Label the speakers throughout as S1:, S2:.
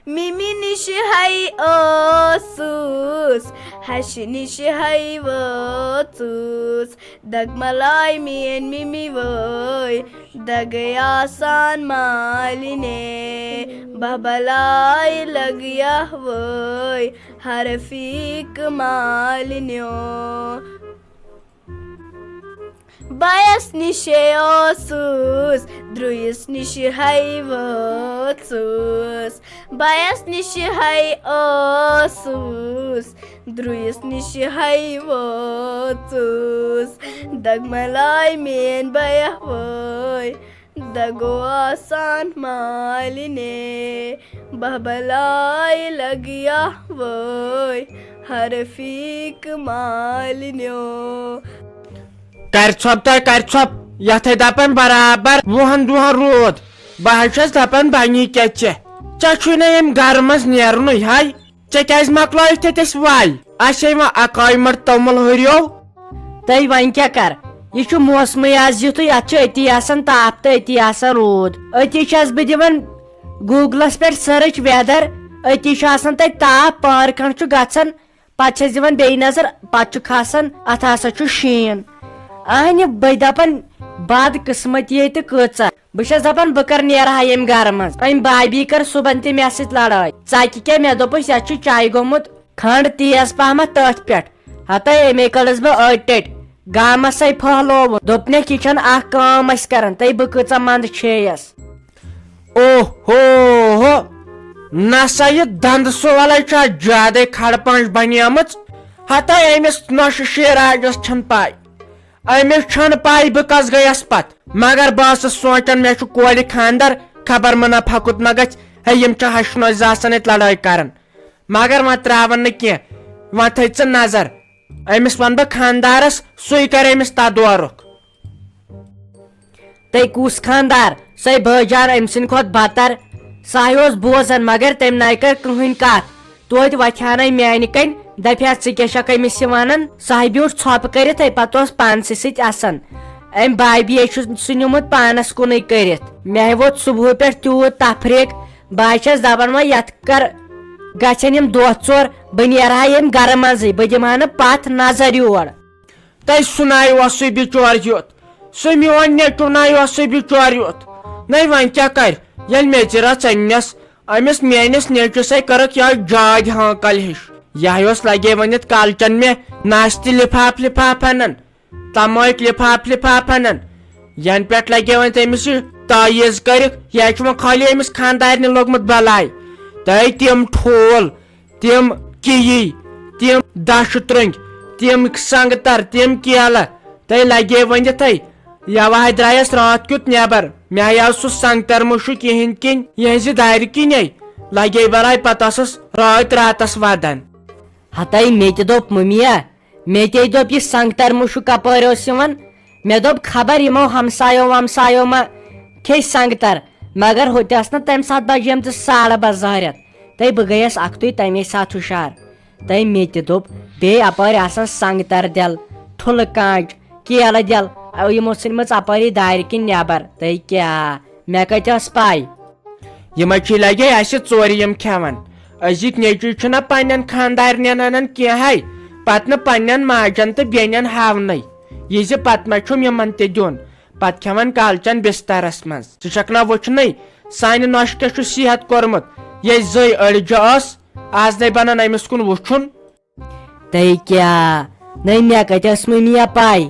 S1: Mimi nish hai osus, hash nish hai votus. Dagmalai mi and Mimi voy, dagayasan maline. Babalai lagya voy, harfik malinyo. Bias nishe osus, druyus nishe hai votus. Bias nishe hai osus, druyus nishe hai votus. Dagmalai men bayah voy, dago asan maline. Babalai lagya voy, harfik malinyo.
S2: Karçop, yatay dapan barabar vuhan duhan rood. Bahças dapan banyi keçe. Çaçunayım garmaz nerunu hay. Çekez maklay tetes vay. Aşayma akaymır tomul hırıyor.
S3: Tay van kya kar? Ye şu mosmu yaz yutu yatçı eti asan tapta eti asan rood. Eti şaz bidivan Google'as per search weather. Eti şasan tay tap par kançu gatsan. Paçaz divan beyi nazar paçu khasan athasa çu şin. Ahni baydapan bad qismat yeti kıça. Bışas dapan bakar nera hayem garmaz. Aym babi kar subanti mesit laday. Saki ke me dopus yaçu çay gomut khand tiyas pahma tat pet. Hatta emekalas ba ötet. Gama say phalo dopne kiçan ah kam as karan tay bu kıça mand çeyas.
S2: Oh ho. Nasayı dand sovalay ça jade khadpanj baniyamıt. Hatta emis naş şerajos çan pay. Amis çan pay bıkaz gayas pat. Magar bası soçan meşu koli khandar khabar mana phakut magach hayım ça haşno zasanet laday karan. Magar matravan ne ki vatayçın nazar. Amis van ba khandaras suy karemis ta duarok.
S3: Tay kus khandar say bajar emsin khot batar. Sayos bozan magar tem naikar kruhin kat. Toit vakhanay mianikan dapyat sikesha misivanan sahibius çop karit ay patos pansisit asan. Em baybi eşu sunumut panas kunay karit. Mehvot subhu per tuut tafrik baychas dabanma yatkar gaçenim doçor baniyarayem garamazi badimanı pat nazariyor.
S2: Tay sunay vası biçoryot. Semion ne tunay vası biçoryot. Nay van kya kar? Yel mecira çanyas. Amis menis neçesay karak ya jaj hankal hiş. Yahos lage vanit kalcan me nasti lipapanan. Tamoyk lipapanan. Yan pet lage vanit emisi tayiz karik yaşma khali emis khandarni logmut balay. Tay tim thol, tim kiyi, tim dashutrang, tim ksangtar, tim kiyala. Tay lage vanit tay. Yava hydrayas rahat küt nebar. Meyasu sangtar mushu kihinkin yezi dair kinay. Lage baray patasas rahat ratas vadan.
S3: Hatay meti dop mumia. Meti dop yi sangtar mushu kaparosivan. Me dop khabar imo hamsayo ma kes sangtar. Magar hote asna tam saat bajem te sala bazaret. Tay bagayas aktuy tam saat hushar. Tay meti dop be apar asan sangtar del. Thulkanj kiyala del. Imo sinmats apari dair kin nebar. Tay kya me kaças pay.
S2: Yemaçı lage aşı çoriyim kevan. Ajik neçü çuna panyan khandarnyanan kya hay. Patna panyan majanta benyan havnay. Yezi patmaçum yamante diyon. Pat kevan kalcan bestarasmaz. Çışakna voçnay. Sayni noşka şu sihat kormut. Yezi ölce as. Aznay bana naymiskun voçun.
S3: Tay kya nay me kaças mumia pay.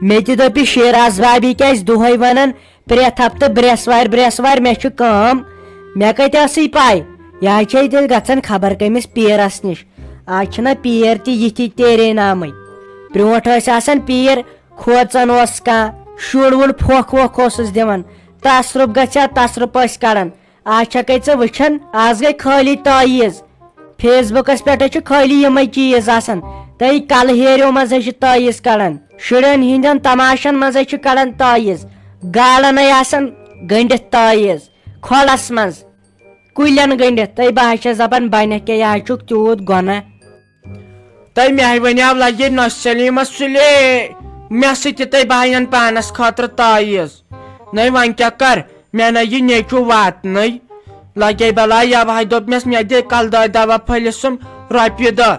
S3: Meti dopi şiraz babi kez duhay vanan pret hafta bresvar meşu kam. Me kaçası pay. Ya çaydı gatsan khabar kamis pier asniş. Açna pier ti yiti tere namay. Primotas asan pier khoçan oska. Şurvul phok kosuz devan. Tasrup gaça tasrup askaran. Aça kaysa vıçan azgay khali tayiz. Facebookas peta çu khali yamay çiz asan. Tay kal hero mazaj tayiz kalan. Şuran hindan tamaşan mazaj kalan tayiz. Galanay asan gandet tayiz. Kholasmaz. Kulyan gandet tay bahşa zaban baynake ya çok tuğut gona.
S2: Tay mehvani avlage nasalima sule. Mesiti tay bayan panas khatra tayiz. Nay van kya kar? مےٚ نَے یہِ نیٚچوٗ واتنٕے لگے بلاے یوہے دوٚپمَس مےٚ دِ کلہٕ دٲدۍ دوا پھٔلِسُم رۄپیہِ دہ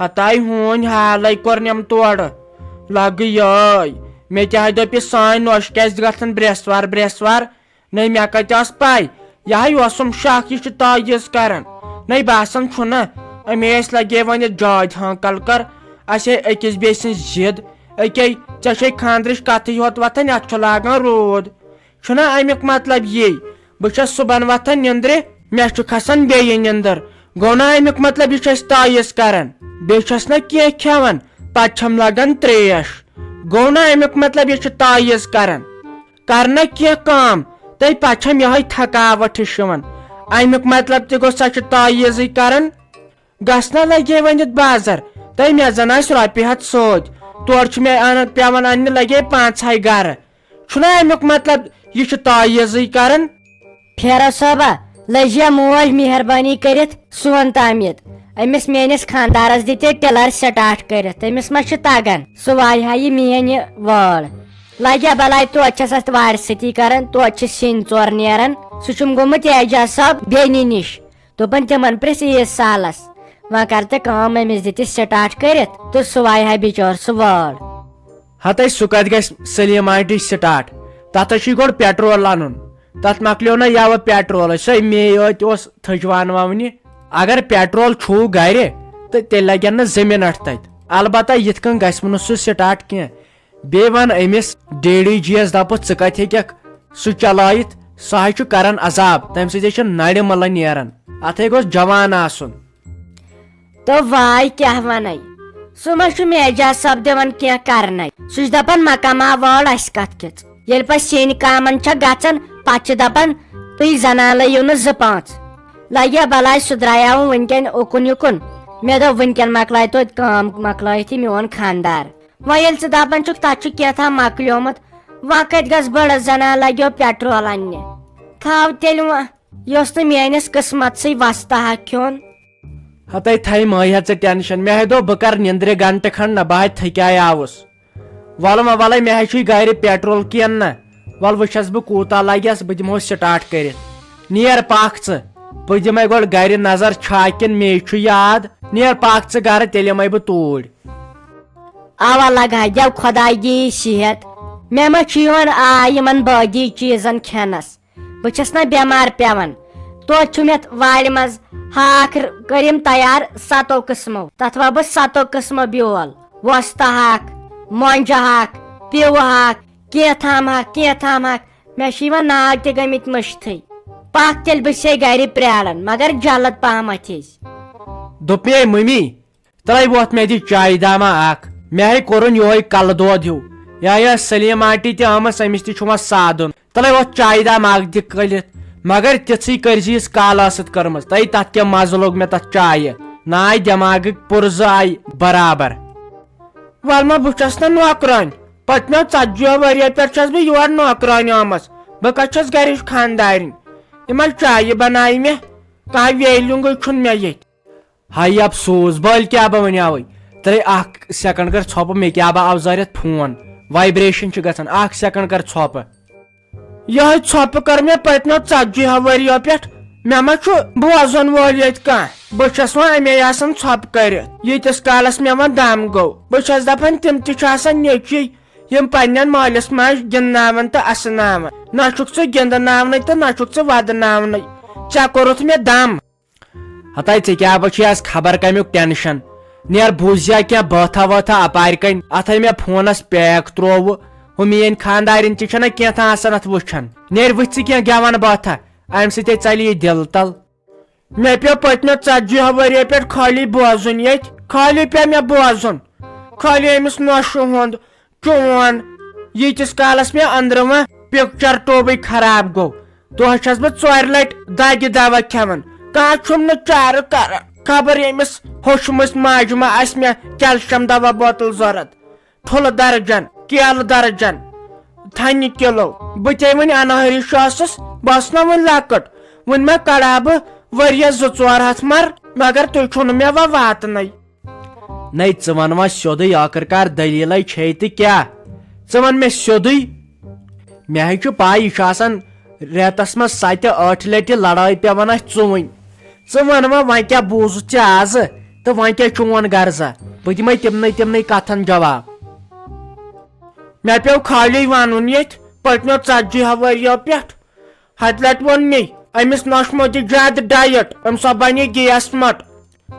S2: ہتاے ہوٗنۍ حالے کوٚرنم تورٕ لگہٕ یٲے مےٚ تہِ ہا دوٚپ یہِ سٲنۍ نۄش کیٛازِ گژھن برٛیسوار نَے مےٚ کتہِ ٲس پاے یہے اوسُم شک یہِ چھُ تٲیٖز کران نَے باسان چھُنہ اَمے ٲسۍ لگے وۄنۍ جاج ہانکل کر اسے أکِس بیٚیہِ سٕنٛز ضد أکے ژےٚ چھے خانٛدرٕچ کتھٕے یوت وتھان یتھ چھُ لاگان روٗد چھُنہ امیُک مطلب یی بہٕ چھس صبحن وتھان نندرِ مےٚ چھُ کھسان بیٚیہِ نندٕر گوٚو نا امیُک مطلب یہِ چھُ اسہِ تٲیٖز کران بیٚیہِ چھس نا کینٛہہ کھٮ۪وان پتہٕ چھم لگان تریش گوٚو نا امیُک مطلب یہِ چھُ تٲیٖز کران کر نا کینٛہہ کٲم تہٕ پتہٕ چھم یہے تھکاوٹ ہِش یِوان امیُک مطلب تہِ گوٚو سۄ چھِ تٲیٖزٕے کران گژھ نا لگے ؤنِتھ بازر تہٕ مےٚ زن آسہِ رۄپیہِ ہتھ سۭتۍ تورٕ چھُ مےٚ پیوان اننہِ لگے پانٛژہے گرٕ چھُنہ امیُک مطلب یہِ چھُ تٲیٖزٕے کران
S3: پھیرو صٲبا لٔجیا موج مہربٲنی کٔرِتھ سون تامِت أمِس میٲنِس خانٛدارس دِتہِ ٹِلر سٹارٹ کٔرِتھ تٔمِس ما چھُ تگان سُہ وایہِ ہا یہِ میٲنۍ یہِ وٲر لگیا بلاے توتہِ چھس اتھ وارِ سۭتی کران توتہِ چھِ سِنۍ ژور نیران سُہ چھُم گوٚمُت اعجاز صٲب بیٚنہِ نِش دوٚپُن تِمن پرژھ عیٖز سالس وۄنۍ کر تہٕ کٲم أمِس دِتہِ سٹارٹ کٔرِتھ تہٕ سُہ وایہِ ہا بِچور سُہ وٲر
S2: ہتے سُہ کتہِ گژھِ سلیٖم آنٹی سٹارٹ تتھ چھُے گۄڈٕ پیٹرول انُن تتھ مۄکلیو نا یوٕ پیٹرول سۄے مے یوت اوس تھٔج وونہِ اگر پیٹرول چھُو گرِ تہٕ تیٚلہِ لگن نہٕ 2 مِنٹ تتہِ البتہ یِتھ کٔنۍ گژھِ نہٕ سُہ سٹارٹ کینٛہہ بیٚیہِ ون أمِس ڈیڈی جی یس دپُس ژٕ کتہِ ہیٚککھ سُہ چلٲیِتھ سُہ حظ چھُ کران عذاب تمہِ سۭتۍ چھِ نرِ ملہٕ نیران اتھے گوٚژھ جوان آسُن
S3: تہٕ واے کیٛاہ ونے سُہ ما چھُ اعجاز صٲب دِوان کینٛہہ کرنے سُہ چھُ دپان مہ کما وٲر اسہِ کتھ کِژ ییٚلہِ پتہٕ سِنۍ کامن چھِ گژھان پتہٕ چھِ دپان تُہۍ زنان لٲیِو نہٕ 2-5 لگیا بلاے سُہ درٛایاو وُنکیٚن اُکُن یُکُن مےٚ دوٚپ وُنکیٚن مۄکلاے توتہِ کٲم مۄکلٲیِتھ یہِ میون خانٛدار وۄنۍ ییٚلہِ ژٕ دپان چھُکھ تتھ چھُ کینٛژھام مۄکلیومُت وۄنۍ کتہِ گژھِ بٔڑٕ زنان لگیو پیٹرول اننہِ تھاو تیٚلہِ وۄنۍ یہِ اوس نہٕ میٲنِس قٕسمتسٕے وستہا کھیوٚن
S2: ہتے تھے مٲے ژٕ ٹینشن مےٚ دوٚپ بہٕ کرٕ نندرِ گنٹہٕ کھنڈ نہ بہٕ تھکیاے آوُس ولے مےٚ چھُے گرِ پیٹرول کینٛہہ نہ ول وٕچھس بہٕ کوٗتاہ لگٮ۪س بہٕ دِمہو سٹارٹ کٔرِتھ نیر پکھ ژٕ بہٕ دِمے گۄڈٕ گرِ نظر چھا کِنہٕ مے چھُ یاد نیر پکھ ژٕ گرٕ تیٚلہِ یِمے بہٕ توٗرۍ
S3: اوا لگا دٮ۪و خۄداے دی صحت مےٚ ما چھُ یِوان یِمن بٲدی چیٖزن کھٮ۪نس بہٕ چھس نا بٮ۪مار پیوان توتہِ چھُ مےٚ وارِ منٛز ہاکھ کٔرِم تیار 7 قٕسمو تتھ وا بہٕ 7 قٕسمو بیول وۄستہٕ ہاکھ مۄنجہِ ہاکھ پیوٕ ہاکھ کینٛژھام ہاکھ مےٚ چھِ یِوان ناگ تہِ گٔمٕتۍ مٔشتھٕے پکھ تیٚلہِ بہٕ چھسے گرِ پرٛاران مگر جلد پہمتھ
S2: دوٚپ مے مٔمی ترٛٲے ووت مےٚ دِ چایہِ داما اکھ مےٚ ہے کوٚرُن یہوے کلہٕ دود ہیوٗ یا سلیٖم آنٹی تہِ آمٕژ أمِس تہِ چھُ وۄنۍ سادُن ترٛٲے ووت چایہِ دام اکھ دِ کٔلِتھ مگر تِژھٕے کٔرزِ یِژھ کالہٕ ٲسٕتھ کٔرمٕژ تتھ کیٛاہ مزٕ لوٚگ مےٚ تتھ چایہِ نہ آیہِ دٮ۪ماغٕکۍ پُرزٕ آیہِ برابر ول ما بہٕ چھس نا نوکرٲنۍ پٔتمیو 40 ؤرۍیو پٮ۪ٹھ چھس بہٕ یور نوکرٲنۍ آمٕژ بہٕ کتہِ چھس گرِچ خانٛدارِنۍ یِمن چایہِ بنایہِ مےٚ کانٛہہ ویلِنٛگٕے چھُنہٕ مےٚ ییٚتہِ ہاے افسوٗس بٔلۍ کیٛاہ بہٕ ونیاوے ترٛٲے 1 سیکنڈ کر ژھۄپہٕ مےٚ کیٛاہ بہٕ اَوزٲرِتھ فون وایبریشن چھِ گژھان 1 سیکنڈ کر ژھۄپہٕ یہے ژھۄپہٕ کر مےٚ پٔتمیو 40 ؤرۍیو پٮ۪ٹھ مےٚ ما چھُ بوزن وول ییٚتہِ کانٛہہ بہٕ چھس وۄنۍ اَمے آسان ژھۄپہٕ کٔرِتھ ییٖتِس کالس مےٚ وۄنۍ دم گوٚو بہٕ چھس دپان تِم تہِ چھِ آسان نیٚچوۍ یِم پننٮ۪ن مٲلِس ماجہِ گِنٛدناون تہٕ اسناون نہ چھُکھ ژٕ گِنٛدناونٕے تہٕ نہ چھُکھ ژٕ ودناونٕے ژےٚ کوٚرُتھ مےٚ دم ہتاے ژےٚ کیٛاہ بہٕ چھُے آز خبر کمیُک ٹینشن نیر بوٗزیا کینٛہہ بٲتھا وٲتھا اپارِ کنۍ اتھے مےٚ فونس پیک ترووُ ہُہ میٲنۍ خانٛدارِنۍ تہِ چھنہ کینٛژھا آسان اتھ وٕچھان نیر وٕچھ ژٕ کینٛہہ گٮ۪ون بٲتھا امہِ سۭتۍ ژلہِ یہِ دِل تل مےٚ پیوٚو پٔتمیو 40 ؤرۍیو پٮ۪ٹھ خٲلی بوزُن ییٚتہِ خٲلی پیوٚو مےٚ بوزُن خٲلی أمِس نۄشہِ ہُنٛد چون ییٖتِس کالس مےٚ أنٛدرٕ وۄنۍ پِکچر ٹوٗبٕے خراب گوٚو دۄہس چھس بہٕ 2 لٹہِ دگہِ دوا کھٮ۪وان کانٛہہ چھُم نہٕ چارٕ کران خبر ییٚمِس ہوٚچھمٕژ ماجہِ ما آسہِ مےٚ کیلشیم دوا بوتل ضوٚرتھ ٹھُلہٕ درجن کیلہٕ درجن تھنہِ کِلوٗ بہٕ تے وۄنۍ انہٲرِش ٲسٕس بہٕ ٲسٕس نا وۄنۍ لۄکٕٹ وۄنۍ ما کڑہا بہٕ ؤرۍیَس 2-4 ہتھ مر مگر تُہۍ چھُو نہٕ مےٚ وۄنۍ واتنٕے نَے ژٕ وَن وۄنۍ سیوٚدُے ٲخٕرکار دٔلیٖلے چھے تہٕ کیٛاہ ژٕ وَن مےٚ سیوٚدُے مےٚ ہے چھُ پاے یہِ چھُ آسان ریتس مز 7-8 لٹہ لڑائی پیوان اس ژوٗنٛۍ ژٕ ون وۄنۍ کیٛاہ بوٗزُتھ ژےٚ آز تہٕ وۄنۍ کیٛاہ چون غرضا بہٕ دِمے تمنٕے کتھن جواب مےٚ پیوٚو خالی ونُن ییٚتہِ پٔتمیو 40 ؤرۍیو پٮ۪ٹھ ہتہِ لٹہِ ووٚن مے أمِس نۄشمو دِ زیادٕ ڈایٹ أمۍ سۄ بنہِ گیس مٹ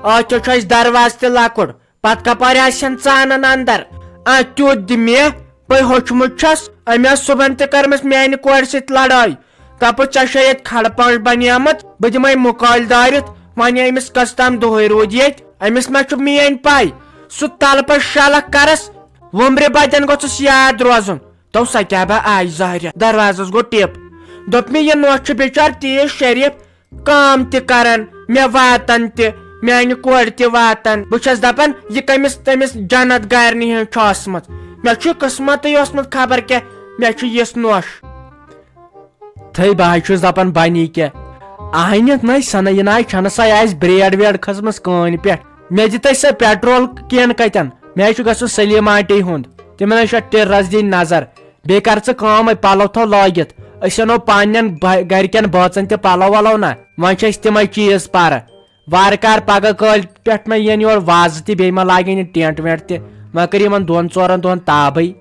S2: اتھ چھُ اسہِ دروازٕ تہِ لۄکُٹ پتہٕ کپٲرۍ آسن ژانن اندر تیُتھ دِ مےٚ بہٕ ہیوٚچھمُت چھس أمۍ ٲس صبحن تہِ کٔرمٕژ میانہِ کورِ سۭتۍ لڑٲے دپُس ژےٚ چھے ییٚتہِ کھڑٕ پانٛش بنیمٕژ بہٕ دِمے مُکالہِ دٲرِتھ وۄنۍ أمِس کٔژ تام دۄہے روٗدۍ ییٚتہِ أمِس ما چھُ میٲنۍ پاے سُہ تلہٕ شلکھ کرس وُمبرِ بتٮ۪ن گوٚژھُس یاد روزُن دوٚپ سۄ کیٛاہ با آیہِ ظٲہرہ دروازس گوٚو ٹِپ دوٚپ مےٚ یہِ نۄش چھُ بِچار تیٖژ شریٖف کٲم تہِ کران مےٚ واتان تہِ میانہِ کورِ تہِ واتان بہٕ چھس دپان یہِ کٔمِس تٔمِس جنت گارنہِ ہٕنٛز چھُ ٲسمٕژ مےٚ چھُ قٕسمتٕے اوسمُت خبر کیٛاہ مےٚ چھُ یِژھ نۄش تھٔے بہٕ حظ چھُس دپان بنی کیٛاہ اہنہِ نٔے سنہٕ یہِ نہ چھنہٕ سا آسہِ برٛیڈ ویڈ کھٔژمٕژ کٲنۍ پٮ۪ٹھ مےٚ دِتے سۄ پیٹرول کین کتٮ۪ن مےٚ چھُ گژھُن سلیٖم آنٹی ہُنٛد تِمن چھُ ٹِرس دِنۍ نظر بیٚیہِ کر ژٕ کٲم پلو تھو لٲگِتھ أسۍ انو پننٮ۪ن گرِکٮ۪ن بٲژن تہِ پلو ولو نہ وۄنۍ چھِ أسۍ تِمے چیٖز پرٕ وارٕ کار پگہہ کٲلۍ پٮ۪ٹھ مہ یِن یور وازٕ تہِ بیٚیہِ ما لاگن یہِ ٹینٹ وینٹ تہِ وۄنۍ کٔر یِمن 2-4 دۄہن تابٕے